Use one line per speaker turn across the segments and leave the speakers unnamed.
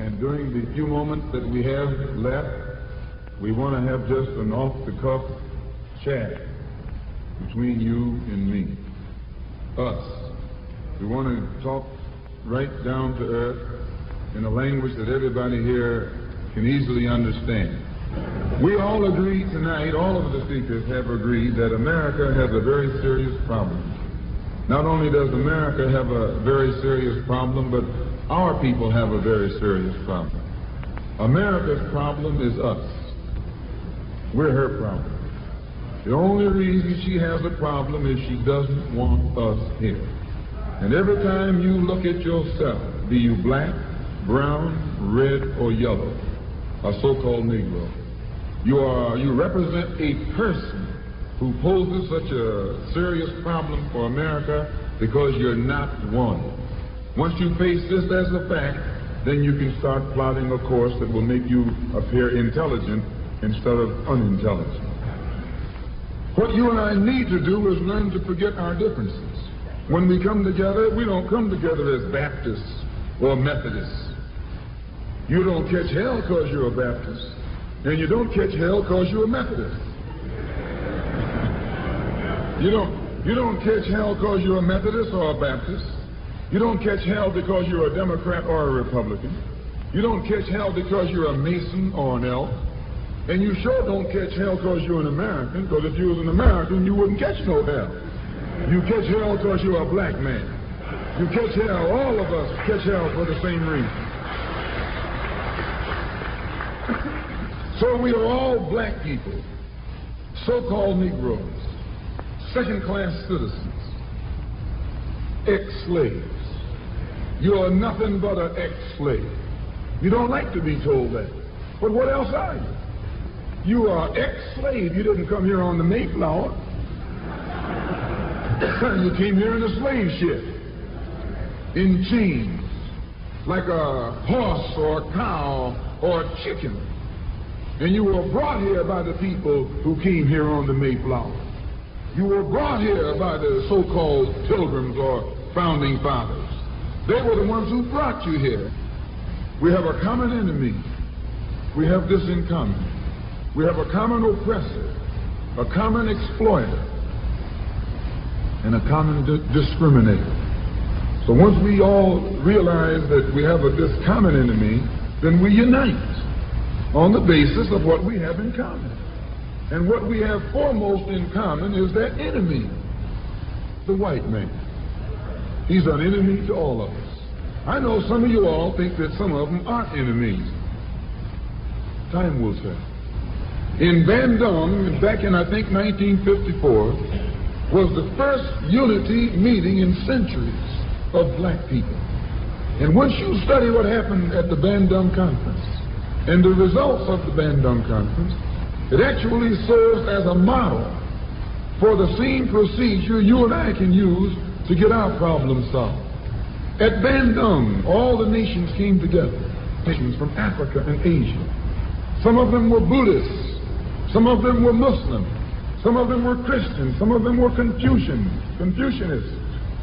And during the few moments that we have left, we want to have just an off-the-cuff chat between you and me, us. We want to talk right down to earth in a language that everybody here can easily understand. We all agree tonight, all of the speakers have agreed that America has a very serious problem. Not only does America have a very serious problem, but our people have a very serious problem. America's problem is us. We're her problem. The only reason she has a problem is she doesn't want us here. And every time you look at yourself, be you black, brown, red, or yellow, a so-called Negro, you represent a person who poses such a serious problem for America because you're not one. Once you face this as a fact, then you can start plotting a course that will make you appear intelligent instead of unintelligent. What you and I need to do is learn to forget our differences. When we come together, we don't come together as Baptists or Methodists. You don't catch hell because you're a Baptist, and you don't catch hell because you're a Methodist. You don't catch hell because you're a Methodist or a Baptist. You don't catch hell because you're a Democrat or a Republican. You don't catch hell because you're a Mason or an elk. And you sure don't catch hell because you're an American, because if you was an American, you wouldn't catch no hell. You catch hell because you're a black man. You catch hell, all of us catch hell for the same reason. So we are all black people, so-called Negroes, second-class citizens, ex-slaves. You are nothing but an ex-slave. You don't like to be told that. But what else are you? You are ex-slave. You didn't come here on the Mayflower. You came here in a slave ship, in chains, like a horse or a cow or a chicken. And you were brought here by the people who came here on the Mayflower. You were brought here by the so-called pilgrims or founding fathers. They were the ones who brought you here. We have a common enemy. We have this in common. We have a common oppressor, a common exploiter, and a common discriminator. So once we all realize that we have this common enemy, then we unite on the basis of what we have in common. And what we have foremost in common is that enemy, the white man. He's an enemy to all of us. I know some of you all think that some of them aren't enemies. Time will tell. In Bandung, back in, I think, 1954, was the first unity meeting in centuries of black people. And once you study what happened at the Bandung Conference and the results of the Bandung Conference, it actually serves as a model for the same procedure you and I can use to get our problem solved. At Bandung, all the nations came together, nations from Africa and Asia. Some of them were Buddhists, some of them were Muslim, some of them were Christian, some of them were Confucianists,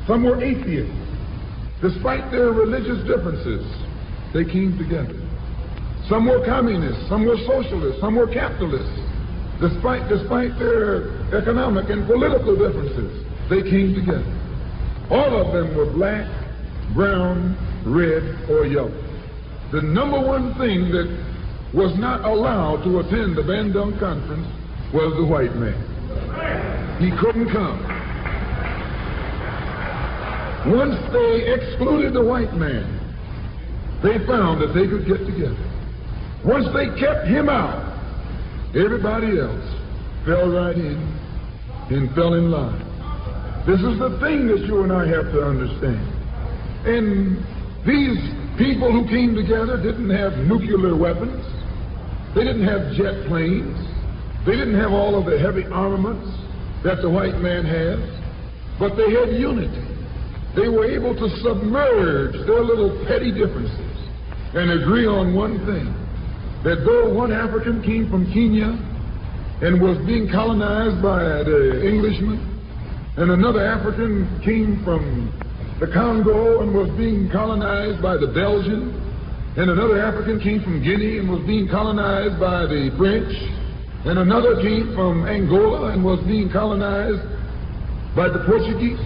some were atheists. Despite their religious differences, they came together. Some were communists, some were socialists, some were capitalists. Despite their economic and political differences, they came together. All of them were black, brown, red, or yellow. The number one thing that was not allowed to attend the Bandung Conference was the white man. He couldn't come. Once they excluded the white man, they found that they could get together. Once they kept him out, everybody else fell right in and fell in line. This is the thing that you and I have to understand. And these people who came together didn't have nuclear weapons. They didn't have jet planes. They didn't have all of the heavy armaments that the white man has. But they had unity. They were able to submerge their little petty differences and agree on one thing. That though one African came from Kenya and was being colonized by the Englishmen, and another African came from the Congo and was being colonized by the Belgians, and another African came from Guinea and was being colonized by the French, and another came from Angola and was being colonized by the Portuguese.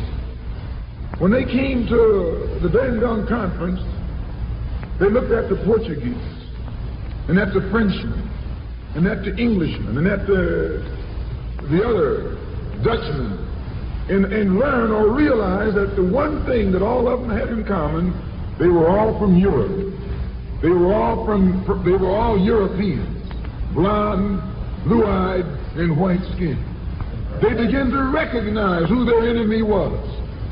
When they came to the Bandung Conference, they looked at the Portuguese, and at the Frenchman, and at the Englishman, and at the other Dutchman, and learned or realized that the one thing that all of them had in common, they were all from Europe. They were all Europeans, blonde, blue-eyed, and white-skinned. They began to recognize who their enemy was.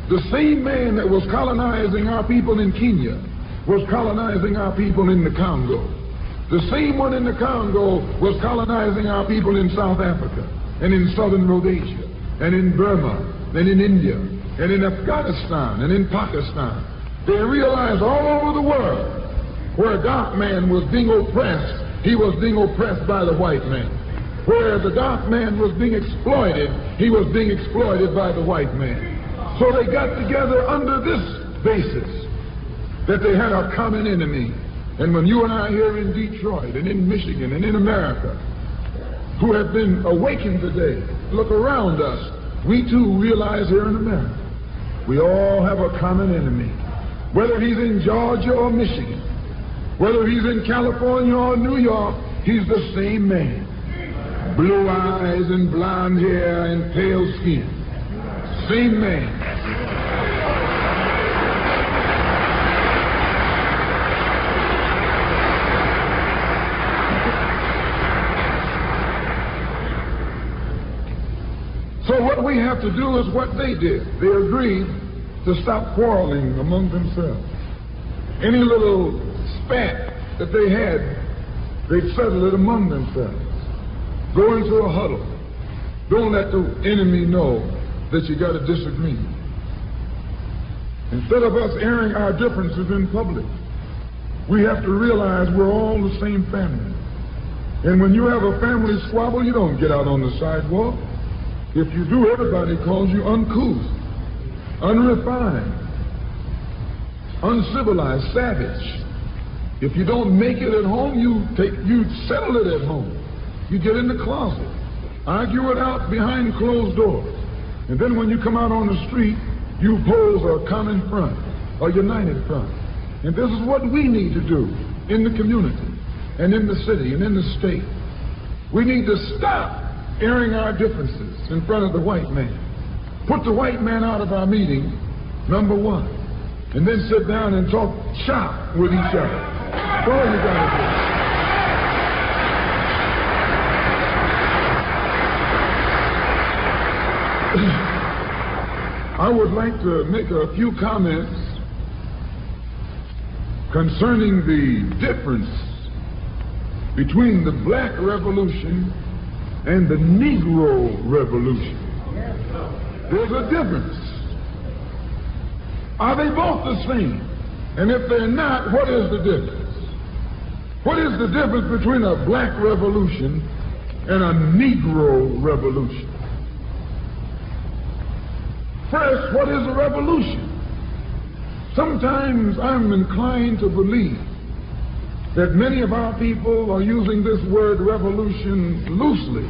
The same man that was colonizing our people in Kenya was colonizing our people in the Congo. The same one in the Congo was colonizing our people in South Africa, and in southern Rhodesia, and in Burma, and in India, and in Afghanistan, and in Pakistan. They realized all over the world where a dark man was being oppressed, he was being oppressed by the white man. Where the dark man was being exploited, he was being exploited by the white man. So they got together under this basis, that they had a common enemy. And when you and I here in Detroit and in Michigan and in America, who have been awakened today, look around us, we too realize here in America, we all have a common enemy. Whether he's in Georgia or Michigan, whether he's in California or New York, he's the same man. Blue eyes and blonde hair and pale skin. Same man. So what we have to do is what they did. They agreed to stop quarreling among themselves. Any little spat that they had, they'd settle it among themselves. Go into a huddle. Don't let the enemy know that you got a disagreement. Instead of us airing our differences in public, we have to realize we're all the same family. And when you have a family squabble, you don't get out on the sidewalk. If you do, everybody calls you uncouth, unrefined, uncivilized, savage. If you don't make it at home, you settle it at home. You get in the closet, argue it out behind closed doors. And then when you come out on the street, you pose a common front, a united front. And this is what we need to do in the community and in the city and in the state. We need to stop airing our differences in front of the white man. Put the white man out of our meeting, number one. And then sit down and talk shop with each other. That's all you got to do. I would like to make a few comments concerning the difference between the Black Revolution and the Negro Revolution. There's a difference. Are they both the same? And if they're not, what is the difference? What is the difference between a Black Revolution and a Negro Revolution? First, what is a revolution? Sometimes I'm inclined to believe that many of our people are using this word revolution loosely,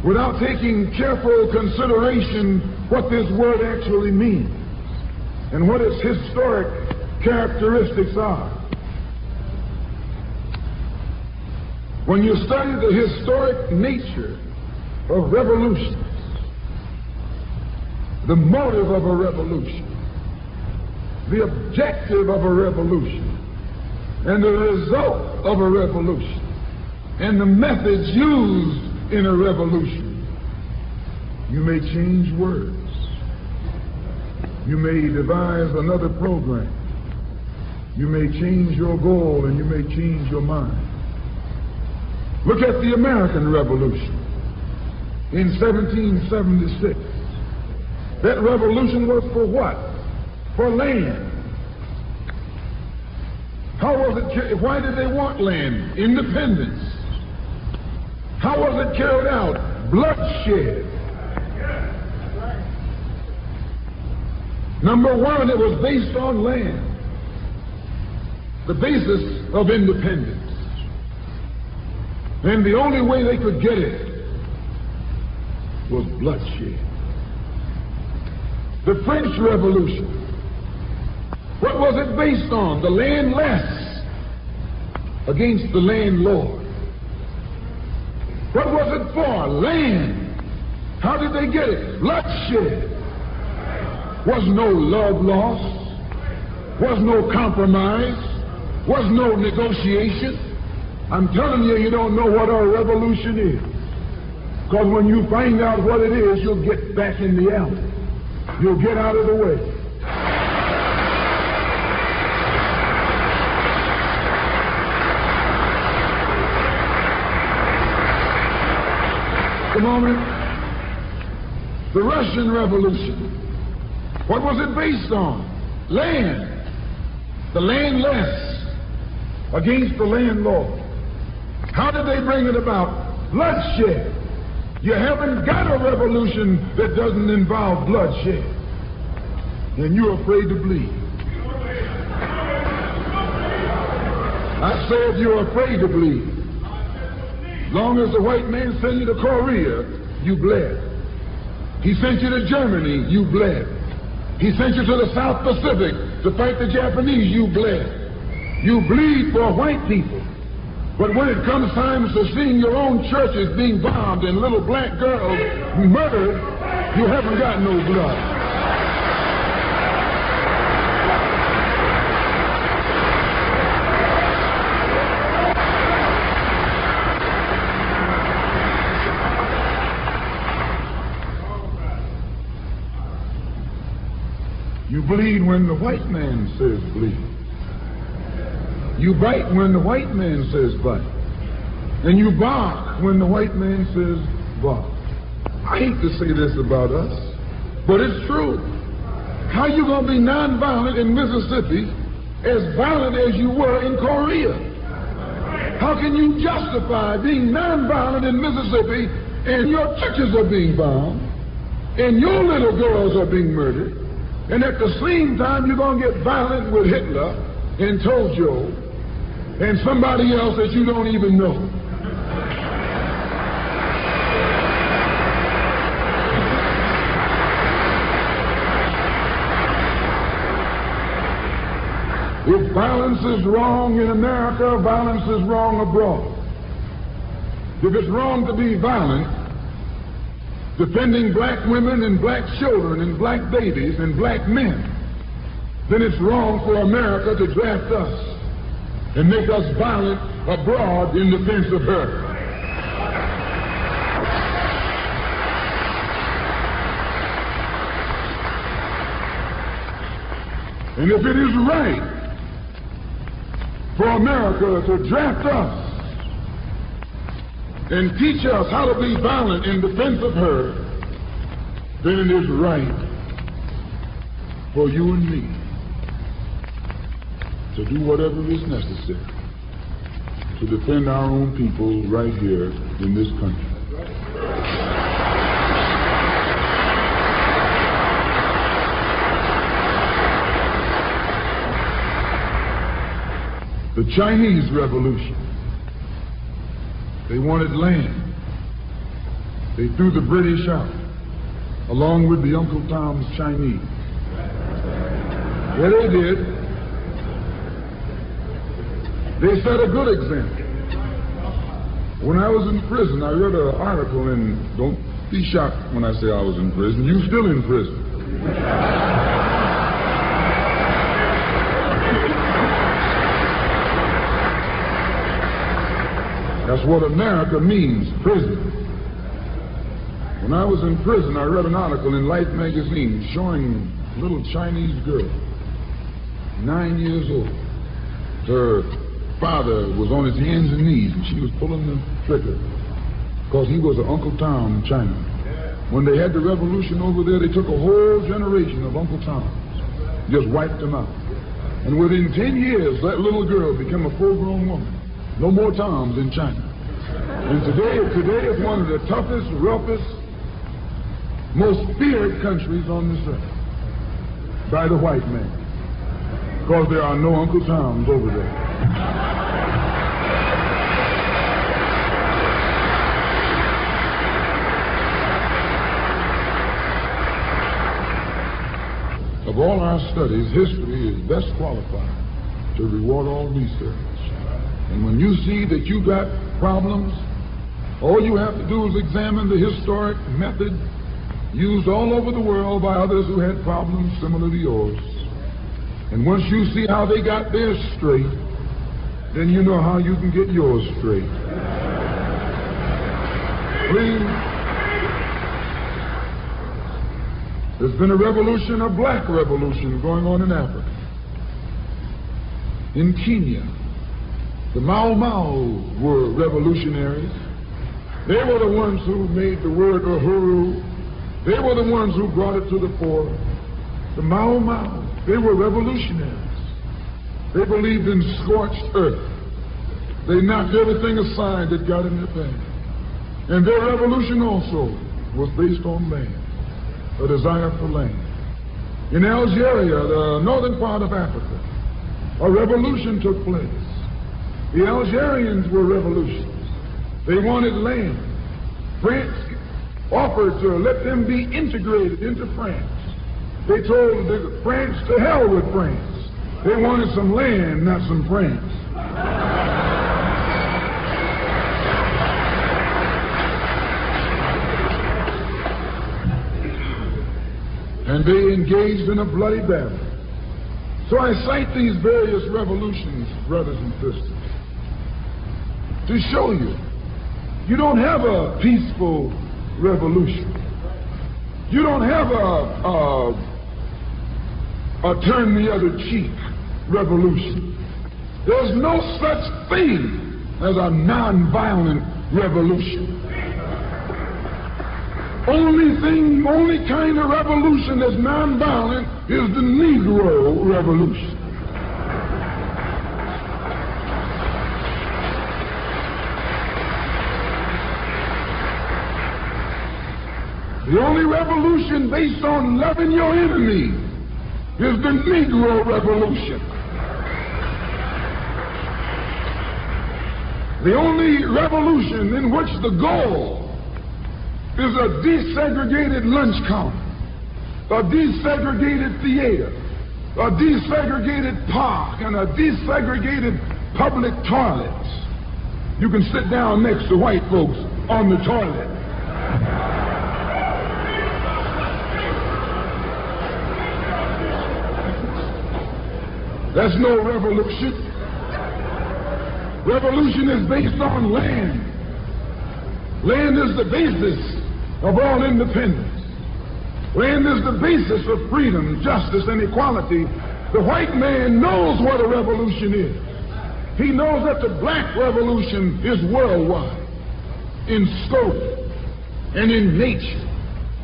without taking careful consideration what this word actually means and what its historic characteristics are. When you study the historic nature of revolutions, the motive of a revolution, the objective of a revolution, and the result of a revolution, and the methods used in a revolution, you may change words. You may devise another program. You may change your goal and you may change your mind. Look at the American Revolution in 1776. That revolution was for what? For land. How was it? Why did they want land? Independence. How was it carried out? Bloodshed. Number one, it was based on land. the basis of independence. And the only way they could get it was bloodshed. The French Revolution, what was it based on? The landless against the landlord. What was it for? Land. How did they get it? Bloodshed. Was no love lost. Was no compromise. Was no negotiation. I'm telling you, you don't know what a revolution is. Because when you find out what it is, you'll get back in the alley. You'll get out of the way. The moment, the Russian Revolution, what was it based on? Land. The landless against the landlord. How did they bring it about? Bloodshed. You haven't got a revolution that doesn't involve bloodshed. And you're afraid to bleed. I said you're afraid to bleed. As long as the white man sent you to Korea, you bled. He sent you to Germany, you bled. He sent you to the South Pacific to fight the Japanese, you bled. You bleed for white people. But when it comes time to seeing your own churches being bombed and little black girls murdered, you haven't got no blood. You bleed when the white man says bleed. You bite when the white man says bite. And you bark when the white man says bark. I hate to say this about us, but it's true. How you going to be nonviolent in Mississippi as violent as you were in Korea? How can you justify being nonviolent in Mississippi and your churches are being bombed and your little girls are being murdered, and at the same time you're going to get violent with Hitler and Tojo and somebody else that you don't even know? If violence is wrong in America, violence is wrong abroad. If it's wrong to be violent, defending black women and black children and black babies and black men, then it's wrong for America to draft us and make us violent abroad in defense of her. And if it is right for America to draft us and teach us how to be violent in defense of her, then it is right for you and me to do whatever is necessary to defend our own people right here in this country. The Chinese Revolution. They wanted land. They threw the British out, along with the Uncle Tom's Chinese. Yeah, they did. They set a good example. When I was in prison, I read an article, and don't be shocked when I say I was in prison. You're still in prison. That's what America means, prison. When I was in prison, I read an article in Life magazine showing a little Chinese girl, 9 years old. Her father was on his hands and knees, and she was pulling the trigger because he was an Uncle Tom in China. When they had the revolution over there, they took a whole generation of Uncle Toms, just wiped them out. And within 10 years, that little girl became a full-grown woman. No more Toms in China. And today it's one of the toughest, roughest, most feared countries on this earth by the white man. because there are no Uncle Toms over there. Of all our studies, history is best qualified to reward all research. And when you see that you got problems, all you have to do is examine the historic method used all over the world by others who had problems similar to yours. And once you see how they got theirs straight, then you know how you can get yours straight. Please. There's been a revolution, a black revolution going on in Africa. In Kenya, the Mau Mau were revolutionaries. They were the ones who made the word uhuru. They were the ones who brought it to the fore. The Mau Mau, they were revolutionaries. They believed in scorched earth. They knocked everything aside that got in their path. And their revolution also was based on land. A desire for land. In Algeria, the northern part of Africa, a revolution took place. The Algerians were revolutionists. They wanted land. France offered to let them be integrated into France. They told France to hell with France. They wanted some land, not some France. And they engaged in a bloody battle. So I cite these various revolutions, brothers and sisters, to show you, you don't have a peaceful revolution. You don't have a turn the other cheek revolution. There's no such thing as a nonviolent revolution. Only kind of revolution that's nonviolent is the Negro Revolution. The only revolution based on loving your enemy is the Negro Revolution. The only revolution in which the goal is a desegregated lunch counter, a desegregated theater, a desegregated park, and a desegregated public toilets. You can sit down next to white folks on the toilet. That's no revolution. Revolution is based on land. Land is the basis of all independence. Land is the basis of freedom, justice, and equality. The white man knows what a revolution is. He knows that the black revolution is worldwide, in scope and in nature.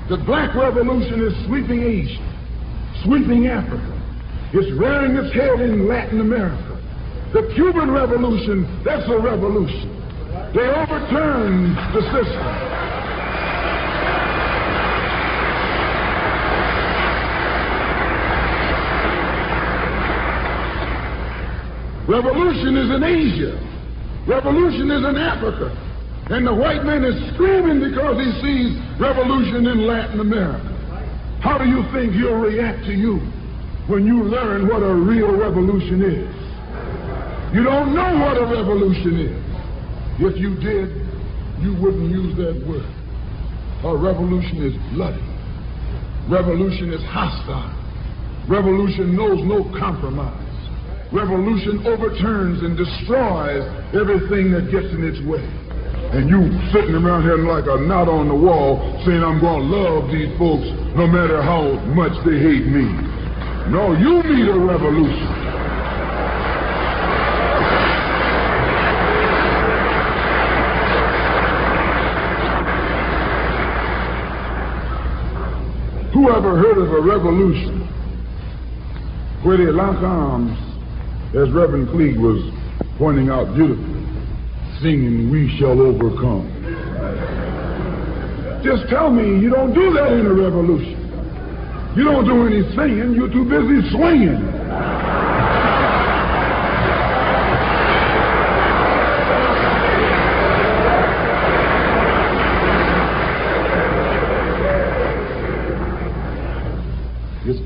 The black revolution is sweeping Asia, sweeping Africa. It's rearing its head in Latin America. The Cuban Revolution, that's a revolution. They overturned the system. Revolution is in Asia. Revolution is in Africa. And the white man is screaming because he sees revolution in Latin America. How do you think he'll react to you when you learn what a real revolution is? You don't know what a revolution is. If you did, you wouldn't use that word. A revolution is bloody. Revolution is hostile. Revolution knows no compromise. Revolution overturns and destroys everything that gets in its way. And you sitting around here like a knot on the wall saying, I'm going to love these folks no matter how much they hate me. No, you need a revolution. Who ever heard of a revolution where they lock arms, as Reverend Cleage was pointing out beautifully, singing, "We shall overcome"? Just tell me you don't do that in a revolution. You don't do any singing, you're too busy swinging.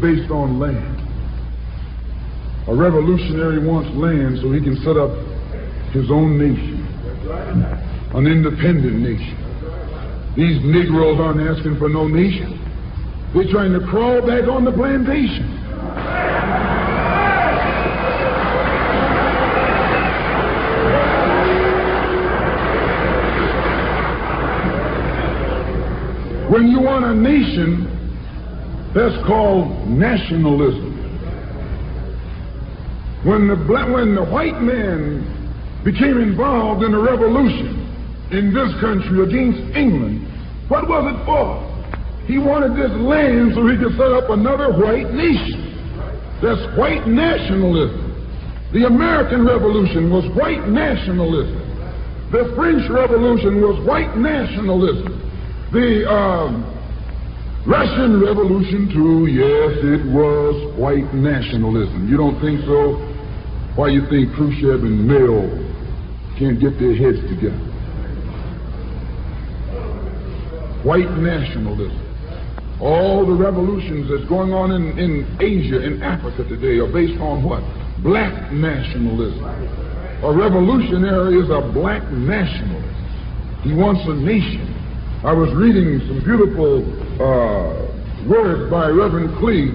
based on land. A revolutionary wants land so he can set up his own nation, an independent nation. These Negroes aren't asking for no nation. They're trying to crawl back on the plantation. When you want a nation, that's called nationalism. When the white man became involved in a revolution in this country against England, what was it for? He wanted this land so he could set up another white nation. That's white nationalism. The American Revolution was white nationalism. The French Revolution was white nationalism. The Russian Revolution, too, yes, it was white nationalism. You don't think so? Why you think Khrushchev and Mao can't get their heads together? White nationalism. All the revolutions that's going on in Asia and Africa today are based on what? Black nationalism. A revolutionary is a black nationalist. He wants a nation. I was reading some beautiful words by Reverend Clee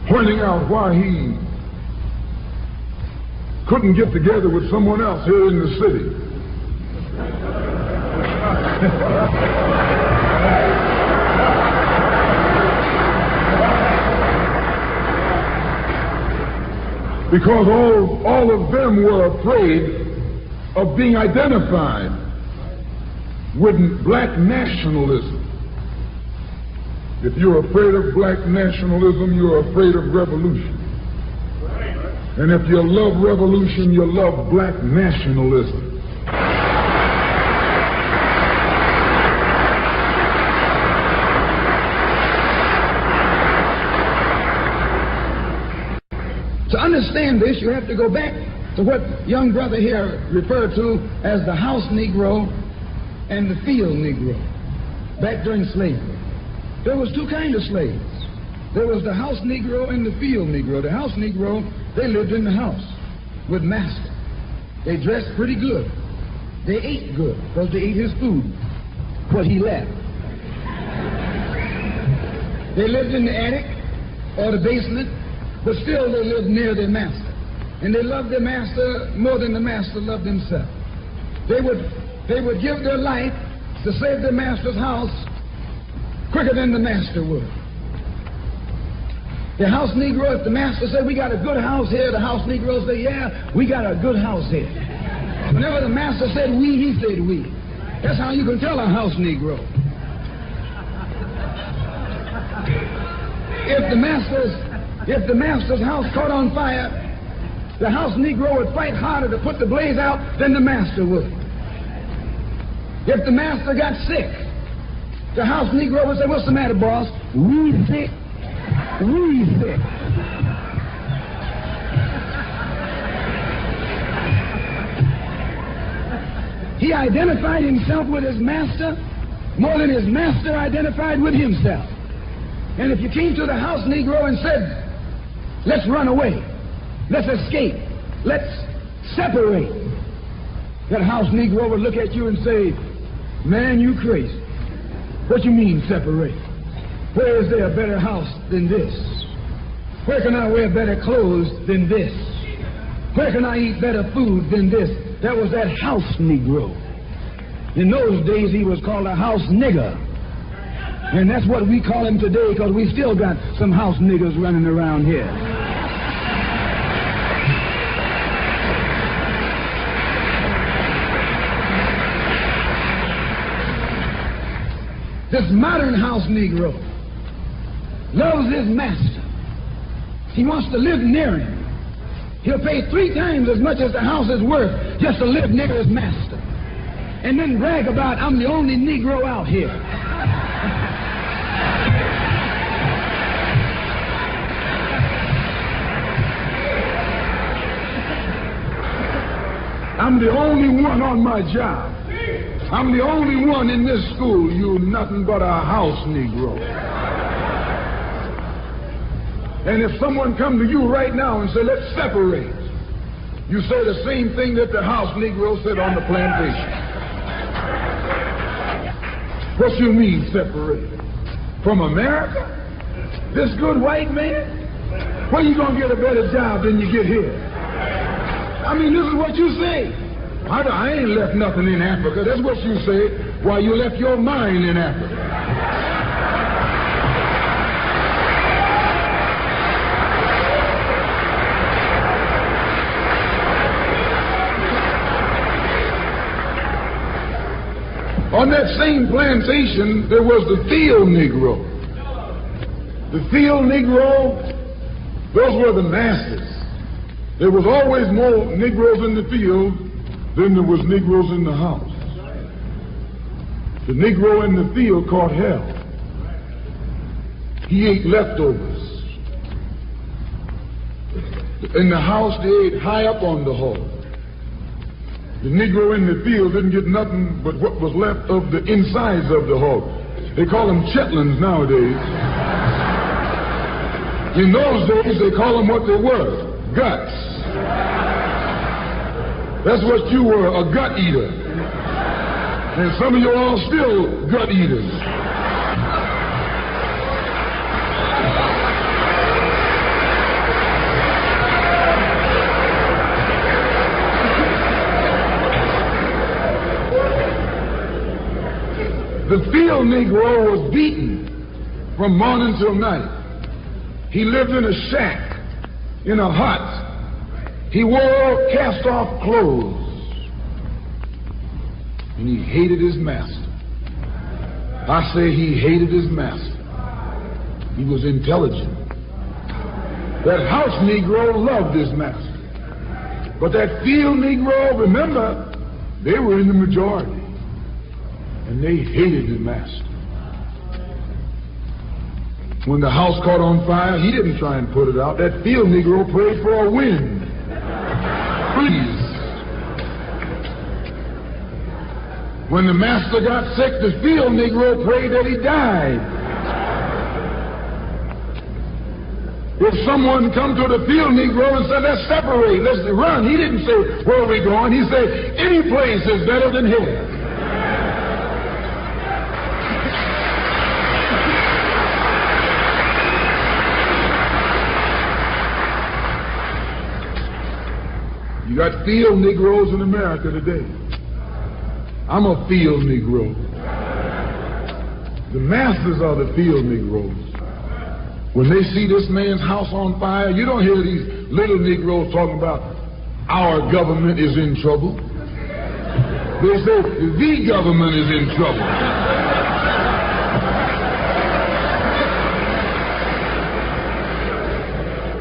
pointing out why he couldn't get together with someone else here in the city. Because all of them were afraid of being identified with black nationalism. If you're afraid of black nationalism, you're afraid of revolution. And if you love revolution, you love black nationalism.
To understand this, you have to go back to what young brother here referred to as the house Negro and the field Negro, back during slavery. There was two kinds of slaves. There was the house Negro and the field Negro. The house Negro, they lived in the house with master. They dressed pretty good. They ate good because they ate his food, what he left. They lived in the attic or the basement, but still they lived near their master. And they loved their master more than the master loved himself. They would give their life to save their master's house quicker than the master would. The house Negro, if the master said, we got a good house here, the house Negro say, yeah, we got a good house here. Whenever the master said we, he said we. That's how you can tell a house Negro. If the master's house caught on fire, the house Negro would fight harder to put the blaze out than the master would. If the master got sick, the house Negro would say, what's the matter, boss? We sick. We sick. He identified himself with his master more than his master identified with himself. And if you came to the house Negro and said, let's run away, let's escape, let's separate, that house Negro would look at you and say, man, you crazy. What you mean separate? Where is there a better house than this? Where can I wear better clothes than this? Where can I eat better food than this? That was that house Negro. In those days, he was called a house nigger. And that's what we call him today, because we still got some house niggers running around here. This modern house Negro loves his master. He wants to live near him. He'll pay 3 times as much as the house is worth just to live near his master. And then brag about, I'm the only Negro out here.
I'm the only one on my job. I'm the only one in this school. You're nothing but a house Negro. And if someone come to you right now and say, let's separate, you say the same thing that the house Negro said on the plantation. What you mean separate? From America? This good white man? Where you gonna get a better job than you get here? I mean, this is what you say. I ain't left nothing in Africa. That's what you say. Why, you left your mind in Africa. On that same plantation, there was the field Negro. The field Negro, those were the masses. There was always more Negroes in the field than there was Negroes in the house. The Negro in the field caught hell. He ate leftovers. In the house, they ate high up on the hog. The Negro in the field didn't get nothing but what was left of the insides of the hog. They call them chitlins nowadays. In those days, they call them what they were, guts. That's what you were, a gut eater. And some of you all still gut eaters. The field Negro was beaten from morning till night. He lived in a shack, in a hut. He wore cast-off clothes. And he hated his master. I say he hated his master. He was intelligent. That house Negro loved his master. But that field Negro, remember, they were in the majority. And they hated the master. When the house caught on fire, he didn't try and put it out. That field Negro prayed for a wind. Please. When the master got sick, the field Negro prayed that he died. If someone come to the field Negro and said, let's separate, let's run, he didn't say, where are we going? He said, any place is better than here. You got field Negroes in America today. I'm a field Negro. The masses are the field Negroes. When they see this man's house on fire, you don't hear these little Negroes talking about our government is in trouble. They say the government is in trouble.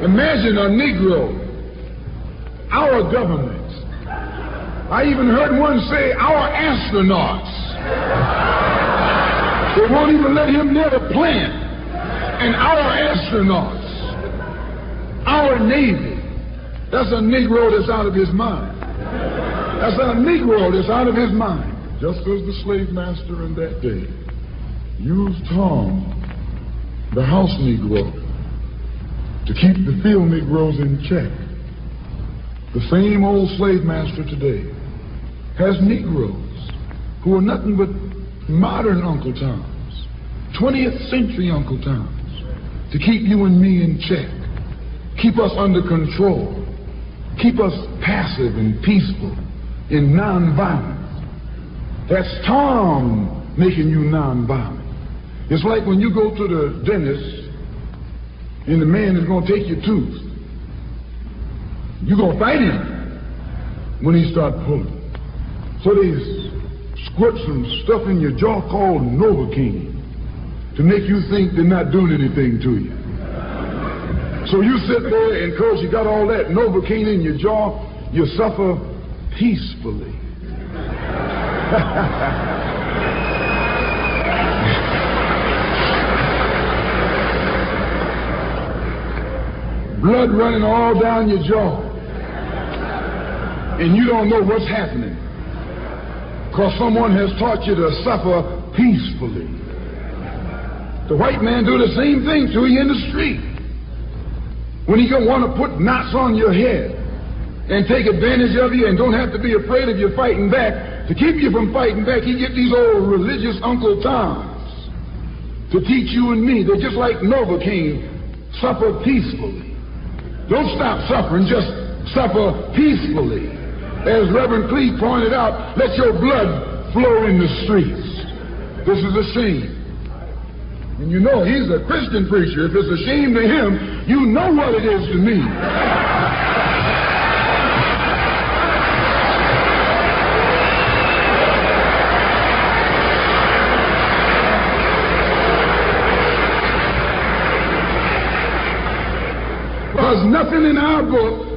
Imagine a Negro. Our government. I even heard one say, our astronauts. They won't even let him near the plant. And our astronauts. Our Navy. That's a Negro that's out of his mind. That's a Negro that's out of his mind. Just as the slave master in that day used Tom, the house Negro, to keep the field Negroes in check. The same old slave master today has Negroes who are nothing but modern Uncle Toms, 20th century Uncle Toms, to keep you and me in check, keep us under control, keep us passive and peaceful and nonviolent. That's Tom making you nonviolent. It's like when you go to the dentist and the man is going to take your tooth. You're going to fight him when he starts pulling. So they squirt some stuff in your jaw called Novocaine to make you think they're not doing anything to you. So you sit there, and because you got all that Novocaine in your jaw, you suffer peacefully. Blood running all down your jaw. And you don't know what's happening. Because someone has taught you to suffer peacefully. The white man do the same thing to you in the street. when he want to put knots on your head and take advantage of you and don't have to be afraid of you fighting back, to keep you from fighting back, he get these old religious Uncle Toms to teach you and me. They're just like Novocaine, suffer peacefully. Don't stop suffering, just suffer peacefully. As Reverend Cleave pointed out, let your blood flow in the streets. This is a shame. And you know, he's a Christian preacher. If it's a shame to him, you know what it is to me. Because nothing in our book,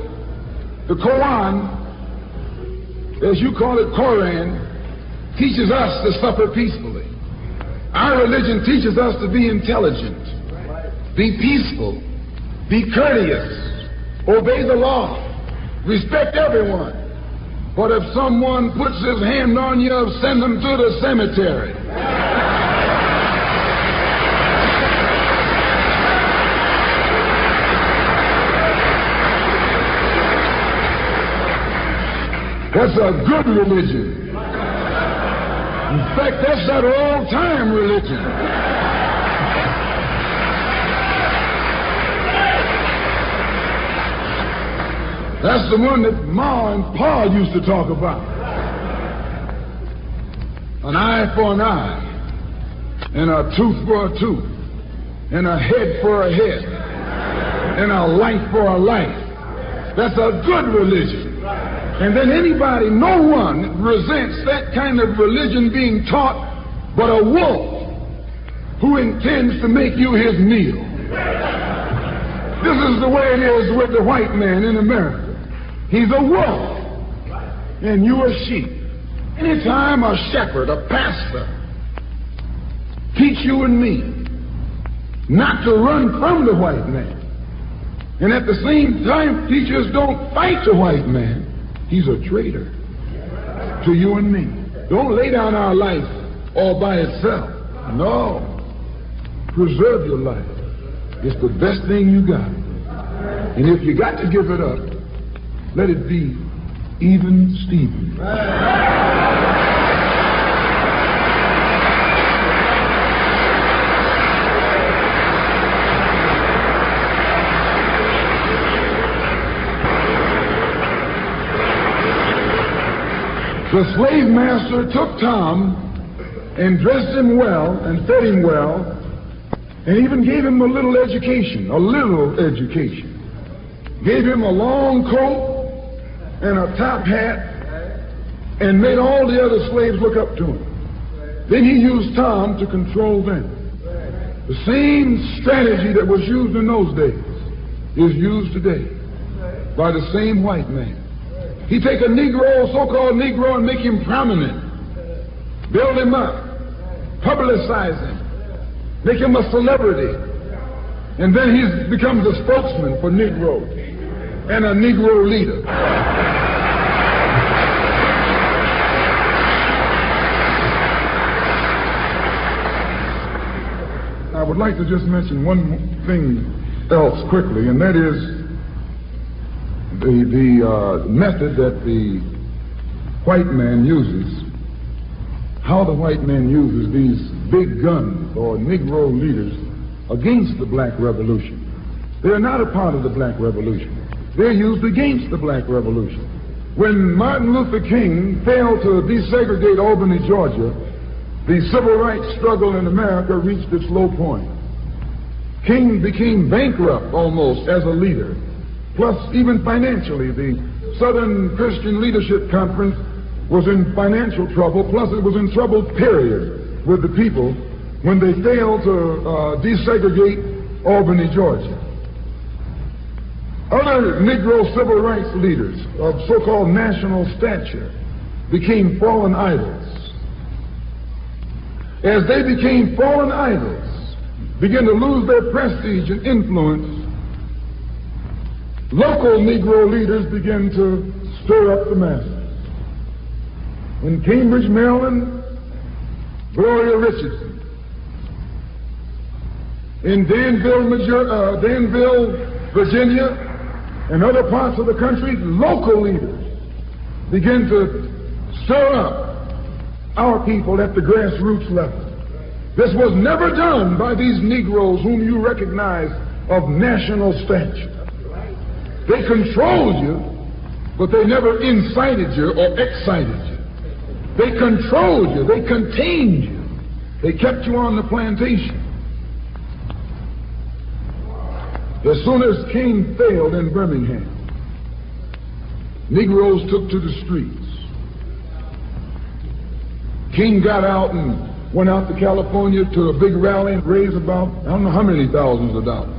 the Quran, as you call it, Koran, teaches us to suffer peacefully. Our religion teaches us to be intelligent, be peaceful, be courteous, obey the law, respect everyone. But if someone puts his hand on you, send them to the cemetery. That's a good religion. In fact, that's that all-time religion. That's the one that Ma and Pa used to talk about. An eye for an eye, and a tooth for a tooth, and a head for a head, and a life for a life. That's a good religion. And then anybody, no one resents that kind of religion being taught but a wolf who intends to make you his meal. This is the way it is with the white man in America. He's a wolf, and you a sheep. Anytime a shepherd, a pastor, teach you and me not to run from the white man, and at the same time teachers don't fight the white man, he's a traitor to you and me. Don't lay down our life all by itself. No. Preserve your life. It's the best thing you got. And if you got to give it up, let it be even Stephen. The slave master took Tom and dressed him well and fed him well and even gave him a little education. Gave him a long coat and a top hat and made all the other slaves look up to him. Then he used Tom to control them. The same strategy that was used in those days is used today by the same white man. He take a Negro, so-called Negro, and make him prominent. Build him up. Publicize him. Make him a celebrity. And then he becomes a spokesman for Negro and a Negro leader. I would like to just mention one thing else quickly, and that is the method that the white man uses, how the white man uses these big guns or Negro leaders against the black revolution. They're not a part of the black revolution. They're used against the black revolution. When Martin Luther King failed to desegregate Albany, Georgia, the civil rights struggle in America reached its low point. King became bankrupt almost as a leader. Plus, even financially, the Southern Christian Leadership Conference was in financial trouble, plus it was in trouble, period, with the people when they failed to desegregate Albany, Georgia. Other Negro civil rights leaders of so-called national stature became fallen idols. As they became fallen idols, began to lose their prestige and influence, local Negro leaders began to stir up the masses. In Cambridge, Maryland, Gloria Richardson. In Danville, Virginia, and other parts of the country, local leaders begin to stir up our people at the grassroots level. This was never done by these Negroes whom you recognize of national stature. They controlled you, but they never incited you or excited you. They controlled you. They contained you. They kept you on the plantation. As soon as King failed in Birmingham, Negroes took to the streets. King got out and went out to California to a big rally and raised about, I don't know how many thousands of dollars.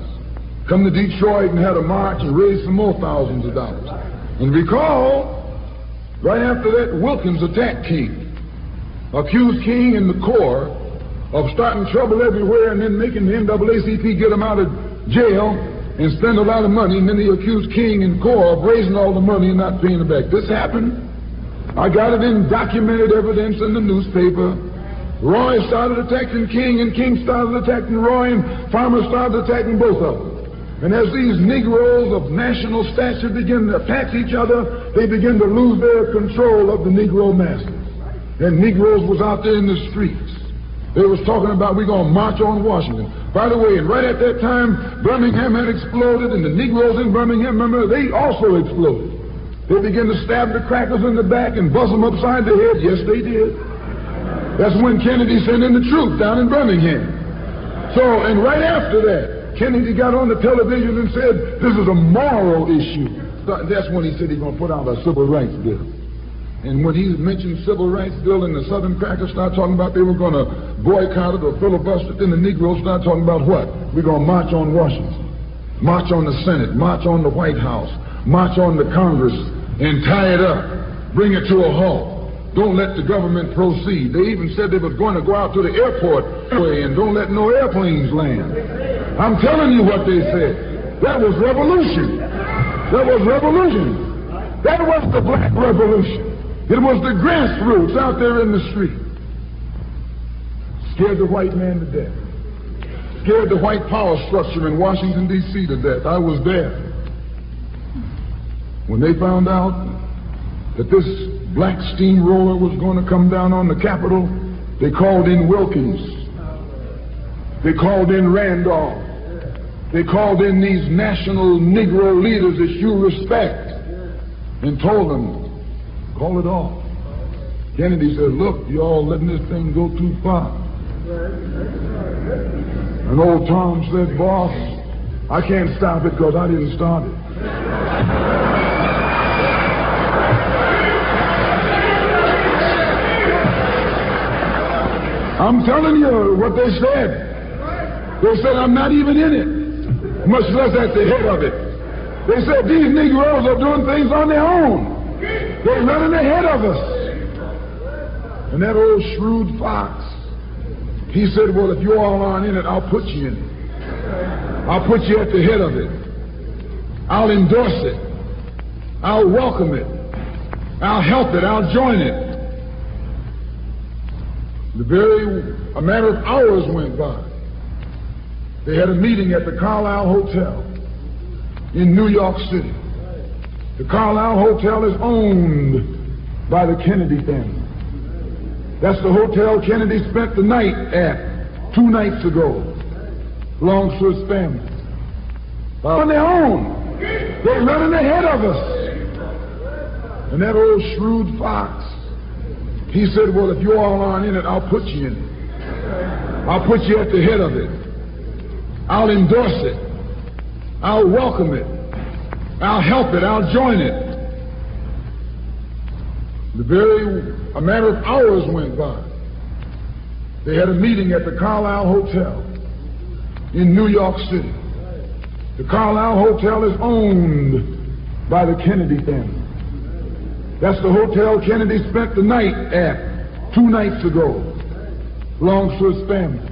Come to Detroit and had a march and raised some more thousands of dollars. And recall, right after that, Wilkins attacked King, accused King and the Corps of starting trouble everywhere and then making the NAACP get him out of jail and spend a lot of money, and then they accused King and Corps of raising all the money and not paying it back. This happened. I got it in documented evidence in the newspaper. Roy started attacking King, and King started attacking Roy, and farmers started attacking both of them. And as these Negroes of national stature begin to attack each other, they begin to lose their control of the Negro masses. And Negroes was out there in the streets. They was talking about, we're going to march on Washington. By the way, and right at that time, Birmingham had exploded, and the Negroes in Birmingham, remember, they also exploded. They began to stab the crackers in the back and buzz them upside the head. Yes, they did. That's when Kennedy sent in the troops down in Birmingham. So, and right after that, Kennedy got on the television and said, this is a moral issue. That's when he said he's going to put out a civil rights bill. And when he mentioned civil rights bill and the Southern crackers started talking about they were going to boycott it or filibuster it, then the Negroes started talking about what? We're going to march on Washington, march on the Senate, march on the White House, march on the Congress, and tie it up, bring it to a halt. Don't let the government proceed. They even said they were going to go out to the airport and don't let no airplanes land. I'm telling you what they said. That was revolution. That was revolution. That was the black revolution. It was the grassroots out there in the street. Scared the white man to death. Scared the white power structure in Washington, D.C. to death. I was there. When they found out that this black steamroller was going to come down on the Capitol, they called in Wilkins. They called in Randolph. They called in these national Negro leaders that you respect and told them, call it off. Kennedy said, look, y'all letting this thing go too far. And old Tom said, boss, I can't stop it because I didn't start it. I'm telling you what they said. They said, I'm not even in it, much less at the head of it. They said, these Negroes are doing things on their own. They're running ahead of us. And that old shrewd fox, he said, well, if you all aren't in it, I'll put you in it. I'll put you at the head of it. I'll endorse it. I'll welcome it. I'll help it. I'll join it. A matter of hours went by. They had a meeting at the Carlisle Hotel in New York City. The Carlisle Hotel is owned by the Kennedy family. That's the hotel Kennedy spent the night at 2 nights ago. Belongs to his family. On their own. They're running ahead of us. And that old shrewd fox, he said, well, if you all aren't in it, I'll put you in it. I'll put you at the head of it. I'll endorse it. I'll welcome it. I'll help it. I'll join it. A matter of hours went by. They had a meeting at the Carlisle Hotel in New York City. The Carlisle Hotel is owned by the Kennedy family. That's the hotel Kennedy spent the night at 2 nights ago. Belongs to his family.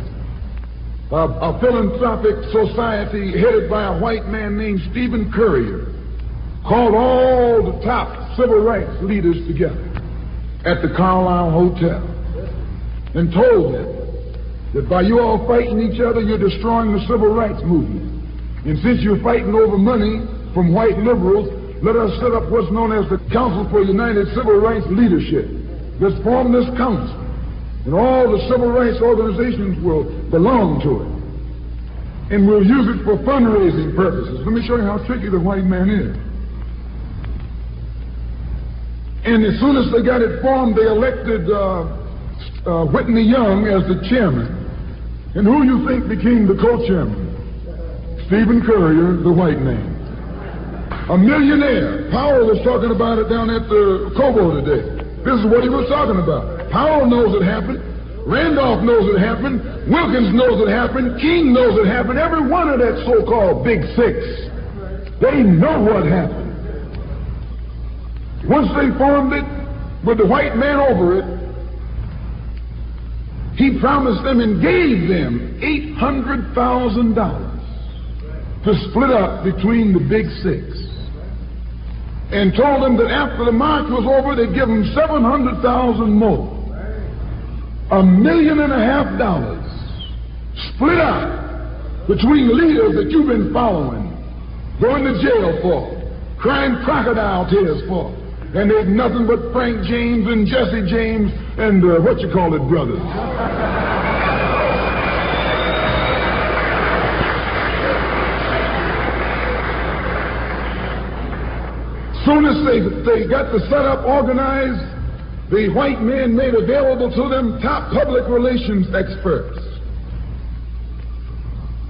A philanthropic society headed by a white man named Stephen Currier called all the top civil rights leaders together at the Carlisle Hotel and told them that by you all fighting each other, you're destroying the civil rights movement. And since you're fighting over money from white liberals, let us set up what's known as the Council for United Civil Rights Leadership. Let's form this council, and all the civil rights organizations will belong to it. And we'll use it for fundraising purposes. Let me show you how tricky the white man is. And as soon as they got it formed, they elected Whitney Young as the chairman. And who you think became the co-chairman? Stephen Currier, the white man. A millionaire. Powell was talking about it down at the Cobo today. This is what he was talking about. Powell knows it happened. Randolph knows it happened. Wilkins knows it happened. King knows it happened. Every one of that so-called Big Six, they know what happened. Once they formed it, with the white man over it, he promised them and gave them $800,000 to split up between the Big Six, and told them that after the march was over, they'd give them $700,000 more. $1.5 million split up between leaders that you've been following, going to jail for, crying crocodile tears for, and they've nothing but Frank James and Jesse James and brothers. Soon as they got the setup organized, the white men made available to them top public relations experts,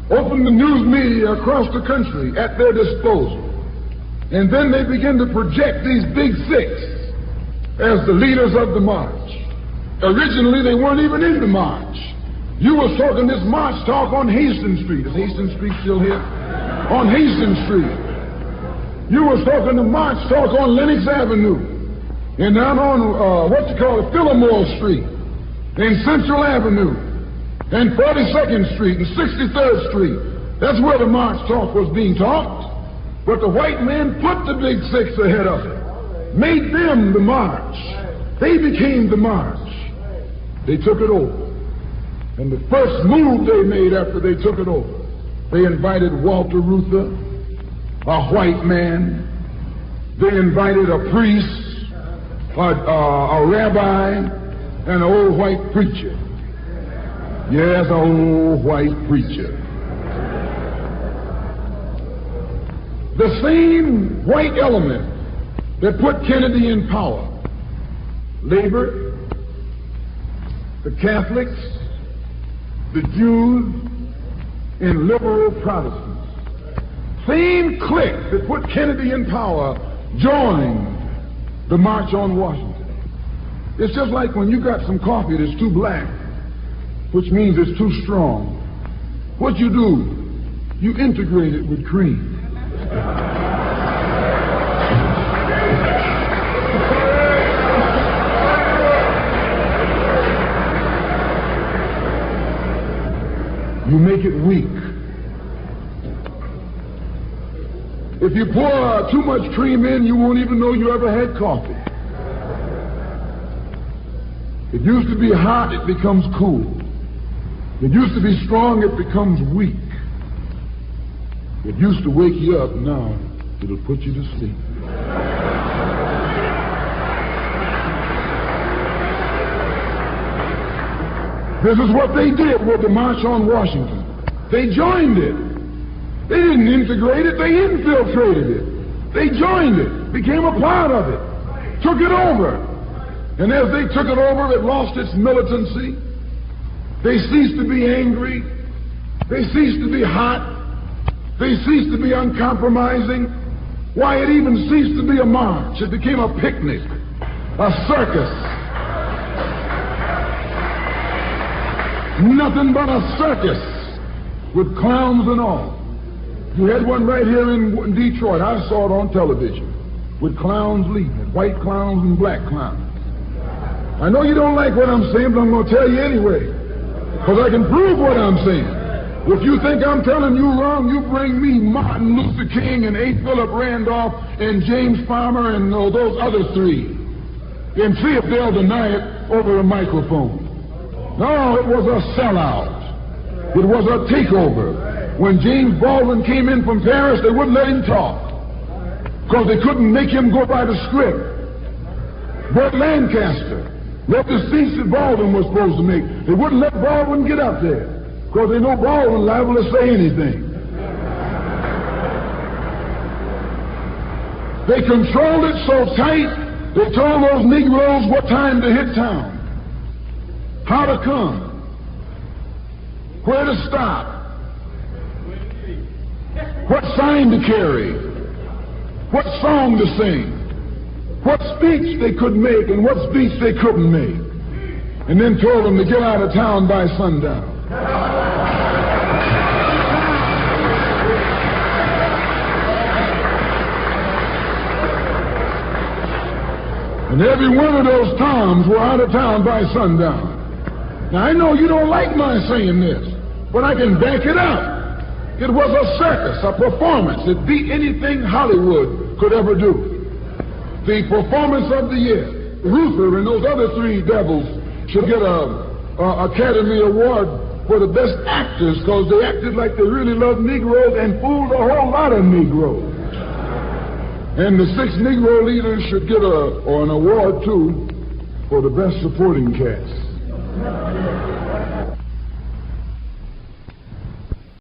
opened the news media across the country at their disposal, and then they began to project these Big Six as the leaders of the march. Originally, they weren't even in the march. You were talking this march talk on Hastings Street. Is Hastings Street still here? On Hastings Street. You was talking the march talk on Lenox Avenue, and down on Fillmore Street, and Central Avenue, and 42nd Street, and 63rd Street. That's where the march talk was being talked. But the white man put the Big Six ahead of it, made them the march. They became the march. They took it over. And the first move they made after they took it over, they invited Walter Reuther, a white man. They invited a priest, a rabbi, and an old white preacher. Yes, an old white preacher. The same white element that put Kennedy in power. Labor, the Catholics, the Jews, and liberal Protestants. Same clique that put Kennedy in power joined the March on Washington. It's just like when you got some coffee that's too black, which means it's too strong. What you do? You integrate it with cream. You make it weak. If you pour too much cream in, you won't even know you ever had coffee. It used to be hot, it becomes cool. It used to be strong, it becomes weak. It used to wake you up, now it'll put you to sleep. This is what they did with the March on Washington. They joined it. They didn't integrate it, they infiltrated it. They joined it, became a part of it, took it over. And as they took it over, it lost its militancy. They ceased to be angry. They ceased to be hot. They ceased to be uncompromising. Why, it even ceased to be a march. It became a picnic, a circus. Nothing but a circus with clowns and all. You had one right here in Detroit. I saw it on television with clowns leading it, white clowns and black clowns. I know you don't like what I'm saying, but I'm going to tell you anyway, because I can prove what I'm saying. If you think I'm telling you wrong, you bring me Martin Luther King and A. Philip Randolph and James Farmer and those other three, and see if they'll deny it over a microphone. No, it was a sellout. It was a takeover. When James Baldwin came in from Paris, they wouldn't let him talk because they couldn't make him go by the script. Burt Lancaster wrote the speech that Baldwin was supposed to make. They wouldn't let Baldwin get up there because they know Baldwin liable to say anything. They controlled it so tight, they told those Negroes what time to hit town, how to come, where to stop, what sign to carry, what song to sing, what speech they could make and what speech they couldn't make, and then told them to get out of town by sundown. And every one of those Toms were out of town by sundown. Now, I know you don't like my saying this, but I can back it up. It was a circus, a performance that beat anything Hollywood could ever do. The performance of the year. Ruther and those other three devils should get a Academy Award for the best actors because they acted like they really loved Negroes and fooled a whole lot of Negroes. And the 6 Negro leaders should get an award, too, for the best supporting cast.